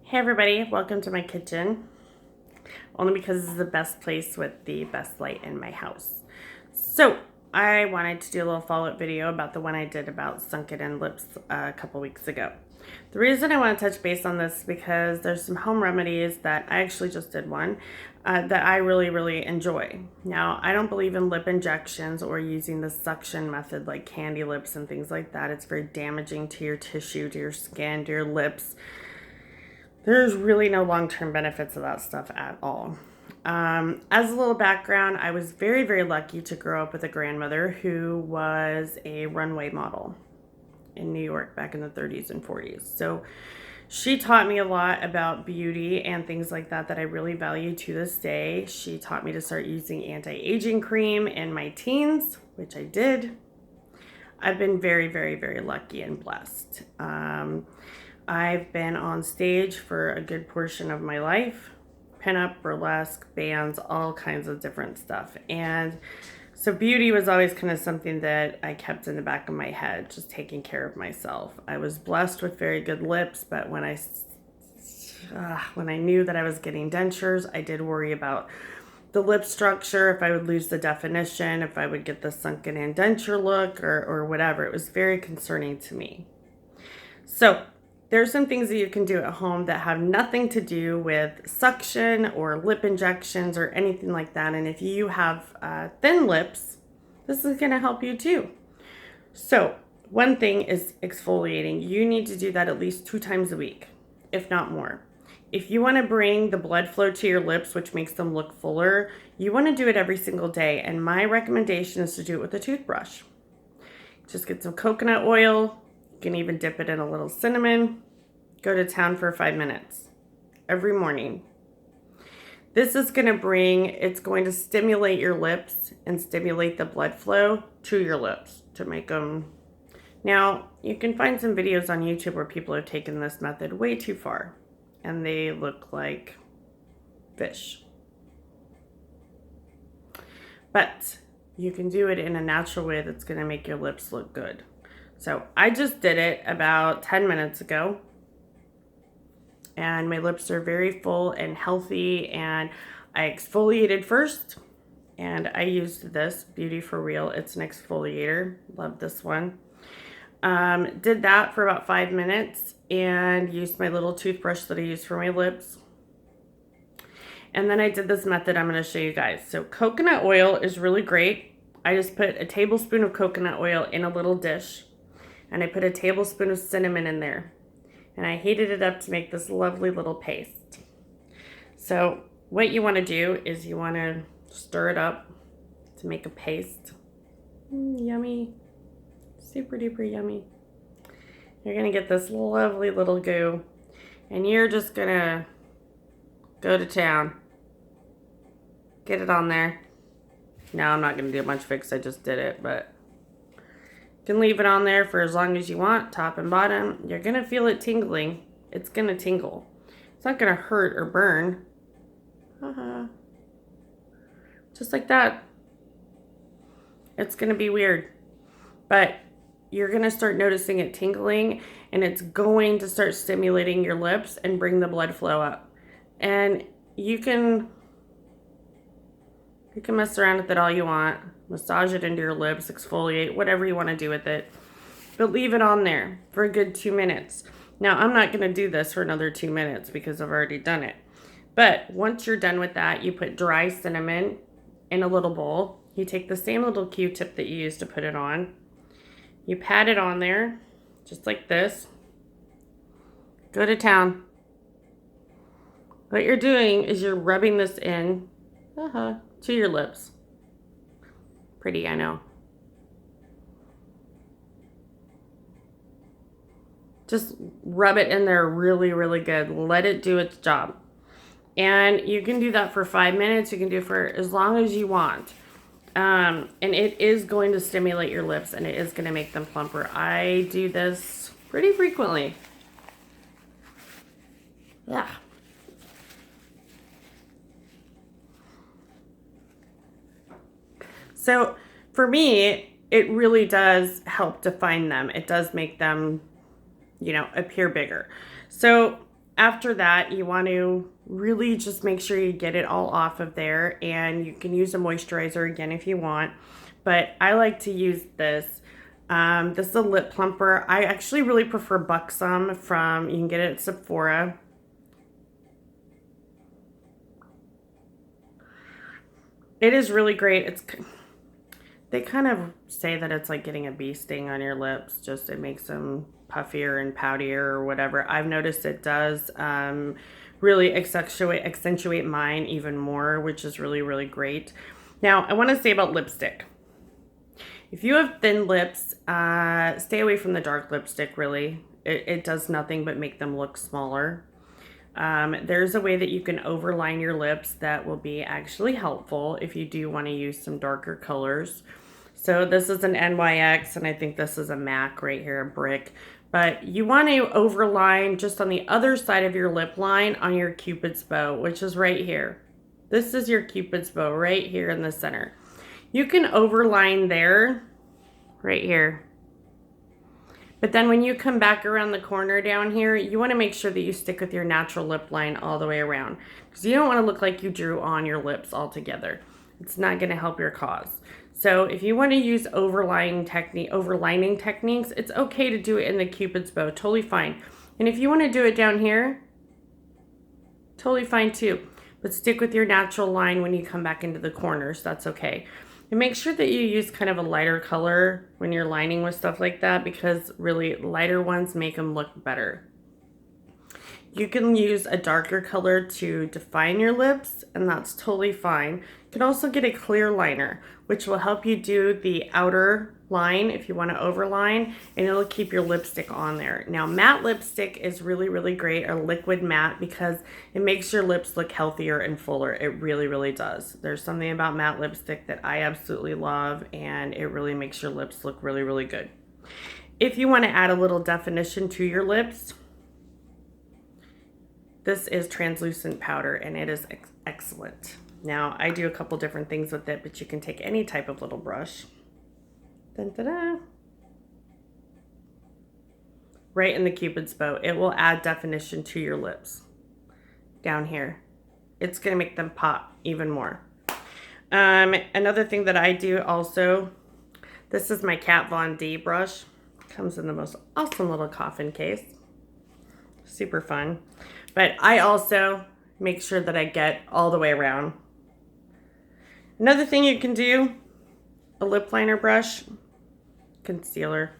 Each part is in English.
Hey everybody, welcome to my kitchen. Only because this is the best place with the best light in my house. So I wanted to do a little follow-up video about the one I did about sunken in lips a couple weeks ago. The reason I want to touch base on this is because there's some home remedies that I actually just did one that I really enjoy. Now, I don't believe in lip injections or using the suction method like candy lips and things like that. It's very damaging to your tissue, to your skin, to your lips. There's really no long-term benefits of that stuff at all. As a little background, I was very lucky to grow up with a grandmother who was a runway model in New York back in the 30s and 40s. So she taught me a lot about beauty and things like that I really value to this day. She taught me to start using anti-aging cream in my teens, which I did. I've been very lucky and blessed. I've been on stage for a good portion of my life, pinup, burlesque, bands, all kinds of different stuff. And so beauty was always kind of something that I kept in the back of my head, just taking care of myself. I was blessed with very good lips, but when I knew that I was getting dentures, I did worry about the lip structure, if I would lose the definition, if I would get the sunken in denture look or whatever. It was very concerning to me. So there's some things that you can do at home that have nothing to do with suction or lip injections or anything like that. And if you have thin lips, this is going to help you too. So one thing is exfoliating. You need to do that at least 2 times a week, if not more. If you want to bring the blood flow to your lips, which makes them look fuller, you want to do it every single day. And my recommendation is to do it with a toothbrush. Just get some coconut oil. You can even dip it in a little cinnamon. Go to town for 5 minutes every morning. This is going to stimulate your lips and stimulate the blood flow to your lips to make them. Now, you can find some videos on YouTube where people have taken this method way too far and they look like fish. But you can do it in a natural way that's going to make your lips look good. So I just did it about 10 minutes ago. And my lips are very full and healthy. And I exfoliated first. And I used this Beauty for Real. It's an exfoliator. Love this one. Did that for about 5 minutes. And used my little toothbrush that I use for my lips. And then I did this method I'm going to show you guys. So coconut oil is really great. I just put a tablespoon of coconut oil in a little dish. And I put a tablespoon of cinnamon in there. And I heated it up to make this lovely little paste. So what you want to do is you want to stir it up to make a paste. Yummy. Super duper yummy. You're going to get this lovely little goo. And you're just going to go to town. Get it on there. Now I'm not going to do a bunch of it because I just did it, but you can leave it on there for as long as you want, top and bottom. You're going to feel it tingling. It's going to tingle. It's not going to hurt or burn. Just like that. It's going to be weird. But you're going to start noticing it tingling, and it's going to start stimulating your lips and bring the blood flow up. And you can mess around with it all you want. Massage it into your lips, exfoliate, whatever you want to do with it. But leave it on there for a good 2 minutes. Now, I'm not going to do this for another 2 minutes because I've already done it. But once you're done with that, you put dry cinnamon in a little bowl. You take the same little Q-tip that you used to put it on. You pat it on there, just like this. Go to town. What you're doing is you're rubbing this in to your lips. Pretty, I know. Just rub it in there really good. Let it do its job. And you can do that for 5 minutes. You can do it for as long as you want. And it is going to stimulate your lips and it is going to make them plumper. I do this pretty frequently. Yeah. So for me, it really does help define them. It does make them, appear bigger. So after that, you want to really just make sure you get it all off of there, and you can use a moisturizer again if you want. But I like to use this. This is a lip plumper. I actually really prefer Buxom from, you can get it at Sephora. It is really great. They kind of say that it's like getting a bee sting on your lips. Just it makes them puffier and poutier or whatever. I've noticed it does really accentuate mine even more, which is really, really great. Now, I want to say about lipstick. If you have thin lips, stay away from the dark lipstick, really. It does nothing but make them look smaller. There's a way that you can overline your lips that will be actually helpful if you do want to use some darker colors. So this is an NYX, and I think this is a MAC right here, a brick. But you want to overline just on the other side of your lip line on your Cupid's bow, which is right here. This is your Cupid's bow right here in the center. You can overline there, right here. But then when you come back around the corner down here, you want to make sure that you stick with your natural lip line all the way around, because you don't want to look like you drew on your lips altogether. It's not going to help your cause. So if you want to use overlining techniques, it's okay to do it in the Cupid's bow, totally fine. And if you want to do it down here, totally fine too. But stick with your natural line when you come back into the corners, that's okay. And make sure that you use kind of a lighter color when you're lining with stuff like that, because really lighter ones make them look better. You can use a darker color to define your lips, and that's totally fine. You can also get a clear liner, which will help you do the outer line if you want to overline, and it'll keep your lipstick on there. Now, matte lipstick is really, really great, or liquid matte, because it makes your lips look healthier and fuller. It really, really does. There's something about matte lipstick that I absolutely love, and it really makes your lips look really, really good. If you want to add a little definition to your lips, this is translucent powder, and it is excellent. Now, I do a couple different things with it, but you can take any type of little brush. Dun, da, da. Right in the Cupid's bow. It will add definition to your lips. Down here. It's going to make them pop even more. Another thing that I do also, this is my Kat Von D brush. Comes in the most awesome little coffin case. Super fun. But I also make sure that I get all the way around. Another thing you can do, a lip liner brush, concealer.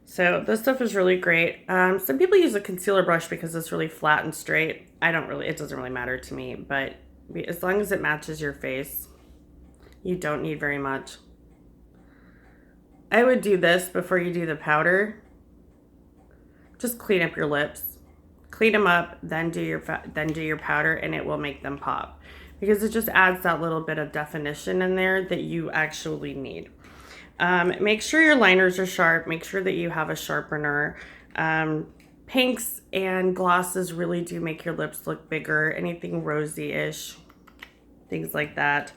So this stuff is really great. Some people use a concealer brush because it's really flat and straight. It doesn't really matter to me, but as long as it matches your face, you don't need very much. I would do this before you do the powder. Just clean up your lips. Clean them up, then do your powder, and it will make them pop, because it just adds that little bit of definition in there that you actually need. Make sure your liners are sharp. Make sure that you have a sharpener. Pinks and glosses really do make your lips look bigger. Anything rosy-ish, things like that.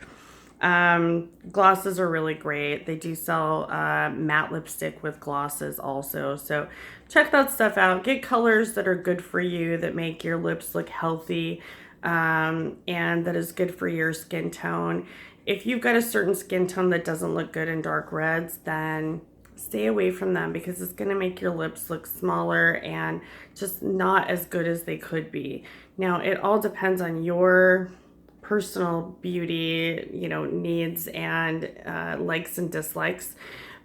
Glosses are really great. They do sell matte lipstick with glosses also. So check that stuff out. Get colors that are good for you, that make your lips look healthy, and that is good for your skin tone. If you've got a certain skin tone that doesn't look good in dark reds, then stay away from them, because it's going to make your lips look smaller and just not as good as they could be. Now, it all depends on your personal beauty, needs and likes and dislikes.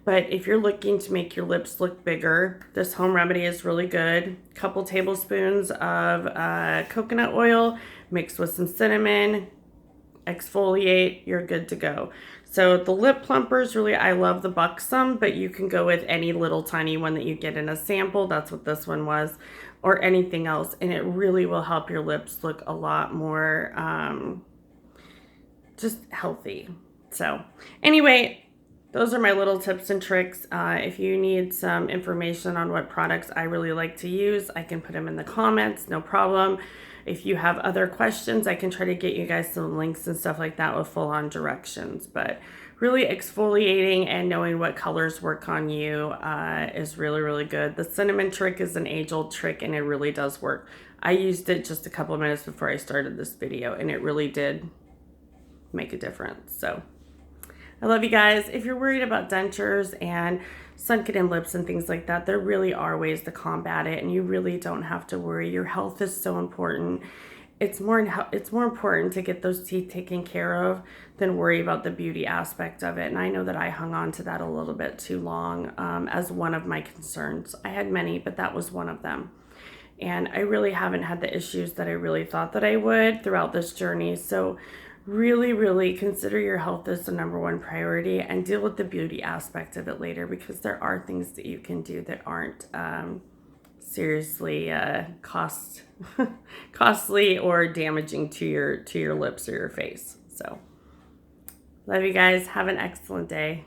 But if you're looking to make your lips look bigger, this home remedy is really good. A couple tablespoons of coconut oil mixed with some cinnamon, exfoliate, you're good to go. So the lip plumpers, really, I love the Buxom, but you can go with any little tiny one that you get in a sample. That's what this one was, or anything else, and it really will help your lips look a lot more just healthy. So anyway, those are my little tips and tricks. If you need some information on what products I really like to use, I can put them in the comments, no problem. If you have other questions, I can try to get you guys some links and stuff like that with full-on directions. But really exfoliating and knowing what colors work on you is really, really good. The cinnamon trick is an age-old trick, and it really does work. I used it just a couple of minutes before I started this video, and it really did make a difference. So I love you guys. If you're worried about dentures and sunken in lips and things like that, there really are ways to combat it, and you really don't have to worry. Your health is so important. It's more important to get those teeth taken care of than worry about the beauty aspect of it. And I know that I hung on to that a little bit too long as one of my concerns. I had many, but that was one of them. And I really haven't had the issues that I really thought that I would throughout this journey. So really, really consider your health as the number 1 priority, and deal with the beauty aspect of it later, because there are things that you can do that aren't seriously costly or damaging to your lips or your face. So love you guys. Have an excellent day.